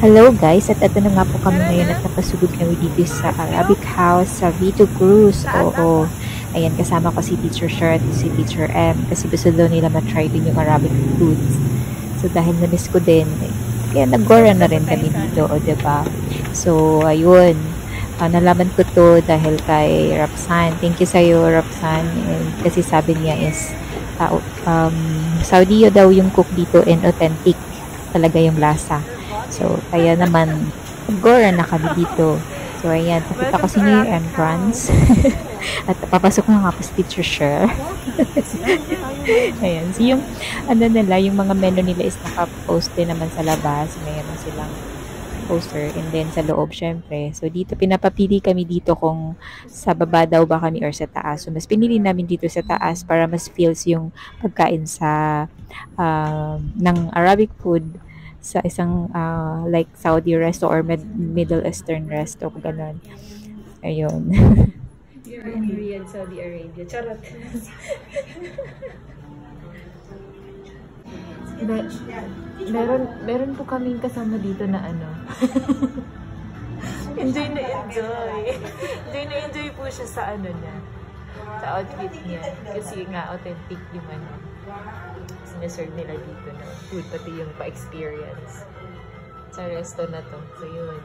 Hello guys, at ito na nga po kami ngayon at napasugod kami dito sa Arabic House sa Vito Cruz. Oo, ayan, kasama ko si Teacher Shirt, si Teacher M kasi gusto daw nila matry din yung Arabic foods. So dahil na-miss ko din, kaya nag-gora na rin kami dito, o diba? So ayun, nalaman ko to dahil kay Rapsan. Thank you sa'yo, Rapsan. And kasi sabi niya is Saudi daw yung cook dito and authentic talaga yung lasa. So, kaya naman, nag-gora na kami dito. So, ayan, pakita ko sa inyo yung entrance. At papasok na nga po si Teacher Sher. Ayan, so yung, yung mga menu nila is naka-post din naman sa labas. Mayroon silang poster. And then, sa loob, syempre. So, dito, pinapapili kami dito kung sa baba daw ba kami or sa taas. So, mas pinili namin dito sa taas para mas feels yung pagkain sa ng Arabic food sa isang like Saudi resto or Middle Eastern resto, ganun. Ayun. You're in Riyadh, Saudi Arabia. Charot. meron po kaming kasama dito na ano. enjoy na enjoy. Enjoy po siya sa ano niya. Sa outfit niya. Kasi nga authentic yung ano. Sinaserve nila dito na food, pati yung pa-experience sa resto na to. So yun.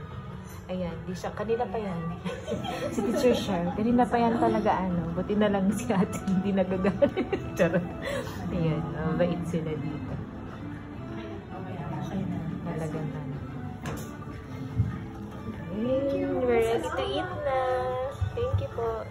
Ayan, di siya, kanina pa yan. Si Teacher Shar, kanina pa yan talaga ano. Buti na lang si ate hindi nagagalit. Charot. Ayan, mabait sila dito. Talaga na. Okay, we're ready to eat na. Thank you po.